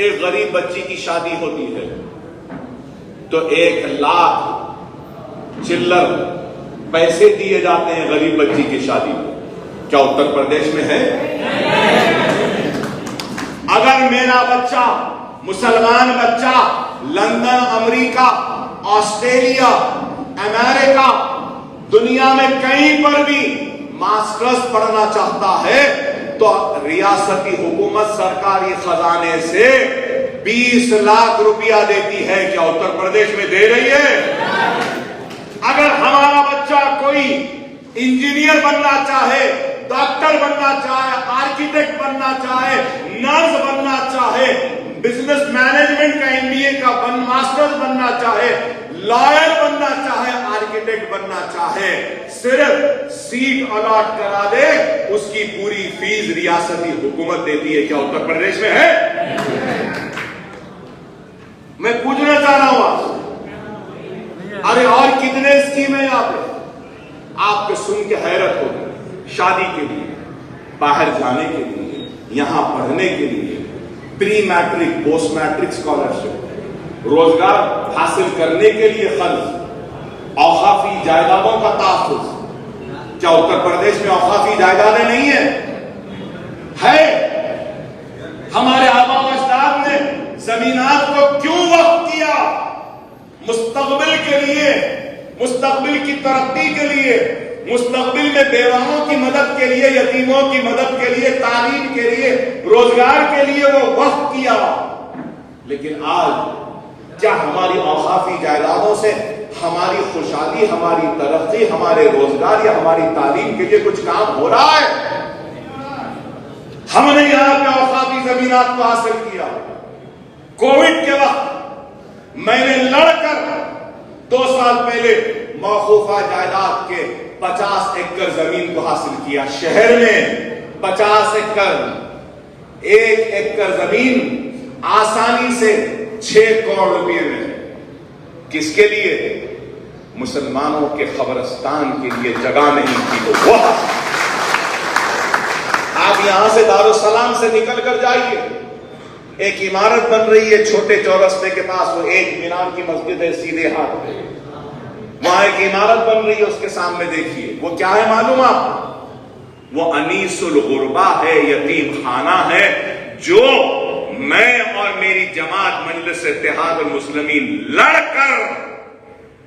ایک غریب بچی کی شادی ہوتی ہے تو 1,00,000 چلر پیسے دیے جاتے ہیں غریب بچی کی شادی میں. کیا اتر پردیش میں ہے؟ اگر میرا بچہ مسلمان بچہ لندن، امریکہ، آسٹریلیا، امریکہ، دنیا میں کہیں پر بھی ماسٹرز پڑھنا چاہتا ہے تو ریاستی حکومت سرکاری خزانے سے 20 لاکھ روپیہ دیتی ہے. کیا اتر پردیش میں دے رہی ہے؟ اگر ہمارا بچہ کوئی انجینئر بننا چاہے، ڈاکٹر بننا چاہے، آرکیٹیکٹ بننا چاہے، نرس بننا چاہے، بزنس مینجمنٹ کا MBA کا ماسٹرز بننا چاہے، لائر بننا چاہے، آرکیٹیکٹ بننا چاہے، صرف سیٹ الاٹ کرا دے اس کی پوری فیس ریاستی حکومت دیتی ہے. کیا اتر پردیش میں ہے؟ میں پوچھنا چاہ رہا ہوں آپ سے، ارے اور کتنے اسکیم ہیں یہاں پہ؟ آپ کو سن کے حیرت ہوگی. شادی کے لیے، باہر جانے کے لیے، یہاں پڑھنے کے لیے، پری میٹرک پوسٹ میٹرک اسکالرشپ، روزگار حاصل کرنے کے لیے خرچ، اوقافی جائیدادوں کا تحفظ. کیا اتر پردیش میں اوقافی جائیدادیں نہیں ہیں؟ ہے. ہمارے آبا و اجداد نے زمینات کو کیوں وقف کیا؟ مستقبل کے لیے، مستقبل کی ترقی کے لیے، مستقبل میں بیواؤں کی مدد کے لیے، یتیموں کی مدد کے لیے، تعلیم کے لیے، روزگار کے لیے وہ وقف کیا. لیکن آج کیا ہماری اوقافی جائیدادوں سے ہماری خوشحالی، ہماری ترقی، ہمارے روزگار یا ہماری تعلیم کے لیے کچھ کام ہو رہا ہے؟ ہم نے یہاں پہ اوقافی زمینات کو حاصل کیا. کووڈ کے وقت میں نے لڑ کر 2 سال پہلے موقوفہ جائیداد کے 50 ایکڑ زمین کو حاصل کیا. شہر میں 50 ایکڑ، 1 ایکڑ زمین آسانی سے 6 کروڑ روپے میں. کس کے لیے؟ مسلمانوں کے قبرستان کے لیے جگہ نہیں تھی تو وہ. آپ یہاں سے دارالسلام سے نکل کر جائیے، ایک عمارت بن رہی ہے چھوٹے چورستے کے پاس، وہ 1 مینار کی مسجد ہے سیدھے ہاتھ پہ. وہاں ایک عمارت بن رہی ہے، اس کے سامنے دیکھیے وہ کیا ہے معلوم آپ؟ وہ انیس الغربا ہے، یتیم خانہ ہے، جو میں اور میری جماعت مجلس اتحاد المسلمین لڑ کر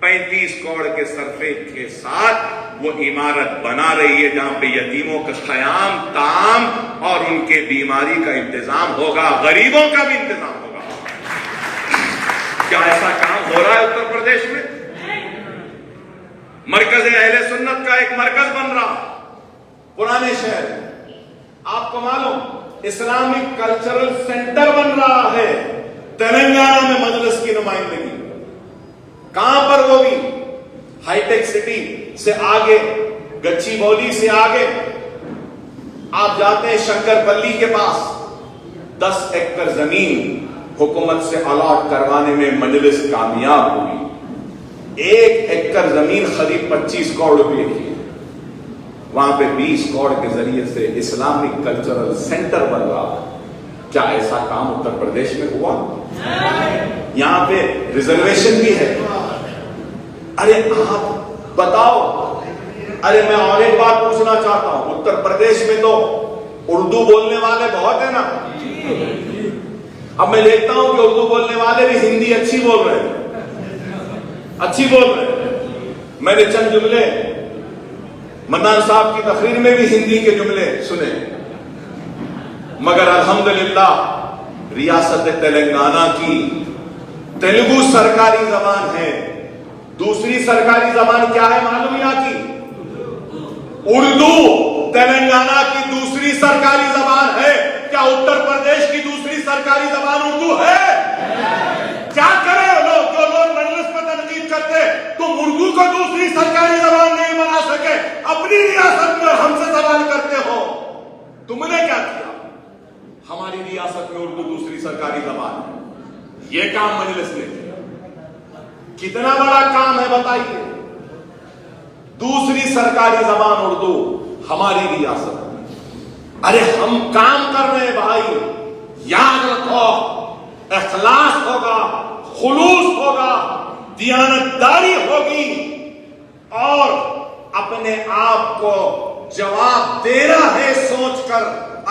35 کروڑ کے صرفے کے ساتھ وہ عمارت بنا رہی ہے، جہاں پہ یتیموں کا قیام، طعام اور ان کے بیماری کا انتظام ہوگا، غریبوں کا بھی انتظام ہوگا. کیا ایسا کام ہو رہا ہے اتر پردیش میں؟ مرکز اہل سنت کا ایک مرکز بن رہا پرانے شہر. آپ کو معلوم اسلامک کلچرل سینٹر بن رہا ہے تلنگانہ میں مجلس کی نمائندگی. کہاں پر؟ وہ بھی ہائی ٹیک سٹی سے آگے، گچی بولی سے آگے آپ جاتے ہیں شنکر پلی کے پاس. 10 ایکڑ زمین حکومت سے الاٹ کروانے میں مجلس کامیاب ہوئی. 1 ایکڑ زمین خرید 25 کروڑ روپے کی. وہاں پہ 20 کروڑ کے ذریعے سے اسلامک کلچرل سینٹر بن رہا. کیا ایسا کام اتر پردیش میں ہوا؟ یہاں پہ ریزرویشن بھی ہے. ارے آپ بتاؤ. ارے میں اور ایک بات پوچھنا چاہتا ہوں، اتر پردیش میں تو اردو بولنے والے بہت ہیں نا. اب میں دیکھتا ہوں کہ اردو بولنے والے بھی ہندی اچھی بول رہے ہیں، اچھی بول رہے ہیں. میں نے چند جملے منان صاحب کی تقریر میں بھی ہندی کے جملے سنے، مگر الحمدللہ ریاست تلنگانہ کی تیلگو سرکاری زبان ہے. دوسری سرکاری زبان کیا ہے معلوم یہاں کی؟ اردو. تلنگانہ کی دوسری سرکاری زبان ہے. کیا اتر پردیش کی دوسری سرکاری زبان اردو ہے؟ کیا کرے لوگ جو لوگ مجلس پر تنقید کرتے تم اردو کو دوسری سرکاری زبان نہیں بنا سکے، اپنی ریاست میں ہم سے سوال کرتے ہو تم نے کیا کیا؟ ہماری ریاست میں اردو دوسری سرکاری زبان ہے. یہ کام مجلس نے کیا. کتنا بڑا کام ہے بتائیے. دوسری سرکاری زبان اردو ہماری ریاست میں. ارے ہم کام کر رہے ہیں بھائی. یاد رکھو اخلاص ہوگا، خلوص ہوگا، دیانتداری ہوگی اور اپنے آپ کو جواب دینا ہے سوچ کر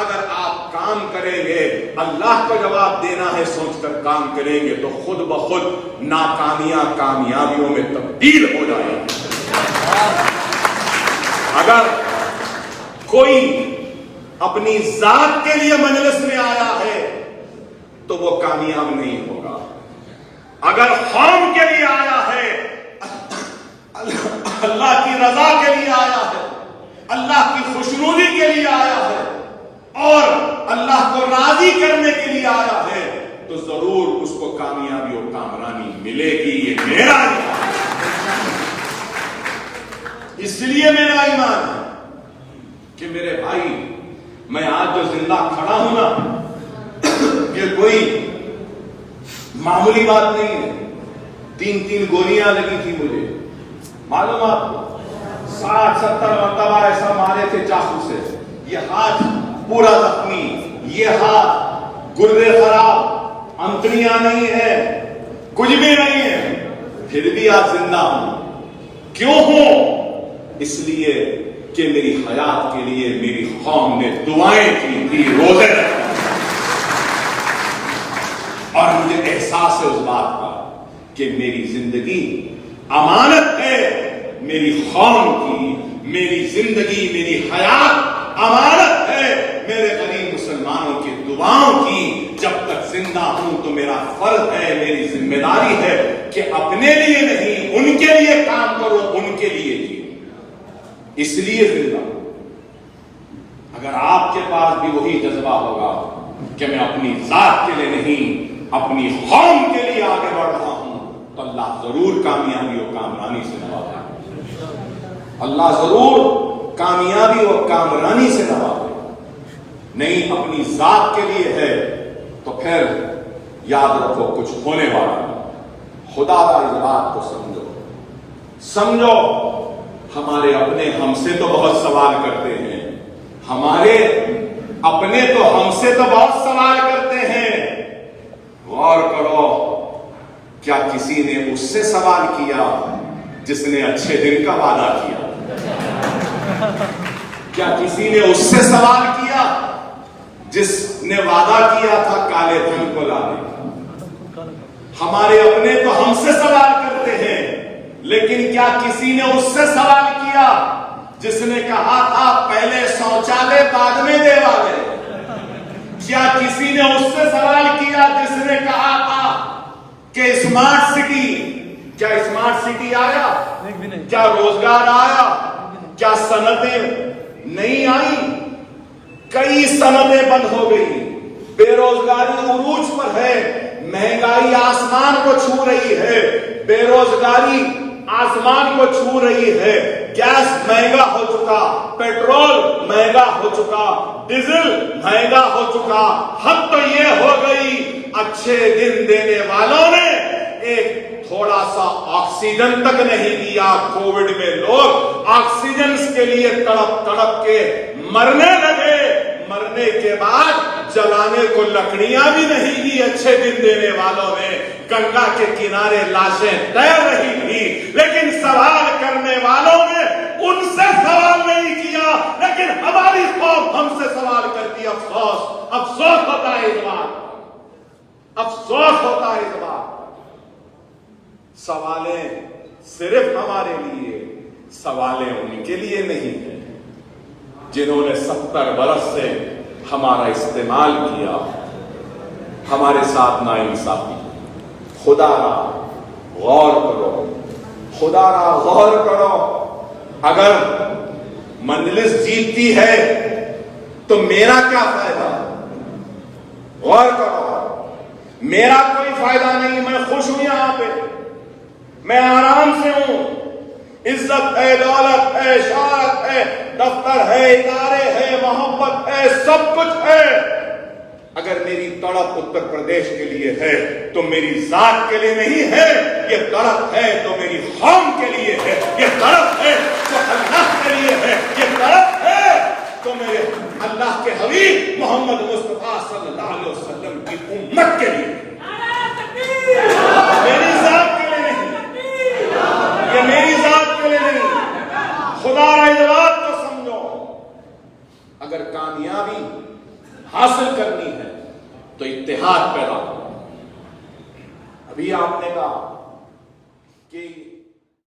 اگر آپ کام کریں گے، اللہ کو جواب دینا ہے سوچ کر کام کریں گے تو خود بخود ناکامیاں کامیابیوں میں تبدیل ہو جائیں گی۔ اگر کوئی اپنی ذات کے لیے مجلس میں آیا ہے تو وہ کامیاب نہیں ہوگا۔ اگر قوم کے لیے آیا ہے، اللہ کی رضا کے لیے آیا ہے، اللہ کی خوشنودی کے لیے آیا ہے اور اللہ کو راضی کرنے کے لیے آیا ہے تو ضرور اس کو کامیابی اور کامرانی ملے گی۔ یہ میرا ایمان ہے، اس لیے میرا ایمان ہے کہ میرے بھائی میں آج جو زندہ کھڑا ہوں نا، یہ کوئی معمولی بات نہیں ہے۔ 3 گولیاں لگی تھی مجھے، معلوم آپ کو 60-70 مرتبہ ایسا مارے تھے چاقو سے، یہ ہاتھ پورا زخمی، یہ ہاتھ گردے خراب، انتڑیاں نہیں ہیں، کچھ بھی نہیں ہے، پھر بھی آج زندہ ہوں۔ کیوں ہوں؟ اس لیے کہ میری حیات کے لیے میری قوم نے دعائیں کی تھی، روزے رکھے اور مجھے احساس ہے اس بات کا کہ میری زندگی امانت ہے میری قوم کی، میری زندگی میری حیات امانت ہے میرے غریب مسلمانوں کی دعاؤں کی۔ جب تک زندہ ہوں تو میرا فرض ہے، میری ذمہ داری ہے کہ اپنے لیے نہیں ان کے لیے کام کرو، ان کے لیے جیو، اس لیے زندہ ہوں۔ اگر آپ کے پاس بھی وہی جذبہ ہوگا کہ میں اپنی ذات کے لیے نہیں اپنی قوم کے لیے آگے بڑھ رہا ہوں تو اللہ ضرور کامیابی اور کامرانی سے نوازے، اللہ ضرور کامیابی اور کامرانی سے نوازے۔ نہیں اپنی ذات کے لیے ہے تو پھر یاد رکھو کچھ ہونے والا نہیں۔ خدا کا اس بات کو سمجھو۔ ہمارے اپنے ہم سے تو بہت سوال کرتے ہیں، ہمارے اپنے تو ہم سے تو بہت سوال کرتے ہیں۔ غور کرو، کیا کسی نے اس سے سوال کیا جس نے اچھے دن کا وعدہ کیا؟ کیا کسی نے اس سے سوال کیا جس نے وعدہ کیا تھا کالے دھن کو لانے کا؟ ہمارے اپنے تو ہم سے سوال کرتے ہیں، لیکن کیا کسی نے اس سے سوال کیا جس نے کہا تھا پہلے شوچالے بعد میں دیوالے؟ کیا کسی نے اس سے سوال کیا جس نے کہا تھا کہ اسمارٹ سٹی، کیا اسمارٹ سٹی آیا؟ کیا روزگار آیا؟ کیا صنعتیں نہیں آئی؟ کئی صنعتیں بند ہو گئی، بے روزگاری عروج پر ہے، مہنگائی آسمان کو چھو رہی ہے، بے روزگاری آسمان کو چھو رہی ہے، گیس مہنگا ہو چکا، پیٹرول مہنگا ہو چکا، ڈیزل مہنگا ہو چکا۔ حد تو یہ ہو گئی اچھے دن دینے والوں نے ایک تھوڑا سا آکسیجن تک نہیں دیا۔ کووڈ میں لوگ آکسیجن کے لیے تڑپ تڑپ کے مرنے لگے، مرنے کے بعد جلانے کو لکڑیاں بھی نہیں دی اچھے دن دینے والوں نے۔ گنگا کے کنارے لاشیں تیر رہی تھی، لیکن سوال کرنے والوں نے ان سے سوال نہیں کیا، لیکن ہماری قوم ہم سے سوال کرتی۔ افسوس ہوتا ہے اس بات، افسوس ہوتا ہے اس بات۔ سوالیں صرف ہمارے لیے، سوالیں ان کے لیے نہیں ہیں جنہوں نے 70 برس سے ہمارا استعمال کیا، ہمارے ساتھ ناانصافی۔ خدا را غور کرو، خدا را غور کرو۔ اگر مجلس جیتتی ہے تو میرا کیا فائدہ؟ غور کرو، میرا کوئی فائدہ نہیں، میں خوش ہوں یہاں پہ، میں آرام سے ہوں، عزت ہے، دولت ہے، شہرت ہے، دفتر ہے، ادارے ہے، محبت ہے، سب کچھ ہے۔ اگر میری تڑپ اتر پردیش کے لیے ہے تو میری ذات کے لیے نہیں ہے، یہ تڑپ ہے تو میری قوم کے لیے ہے، یہ تڑپ ہے تو اللہ کے لیے ہے، یہ تڑپ ہے تو میرے اللہ کے حبیب محمد مصطفیٰ صلی اللہ علیہ وسلم کی امت کے لیے۔ یہ میری ذات کے لیے نہیں، خدا را ذات کو سمجھو۔ اگر کامیابی حاصل کرنی ہے تو اتحاد پیدا کرو۔ ابھی آپ نے کہا کہ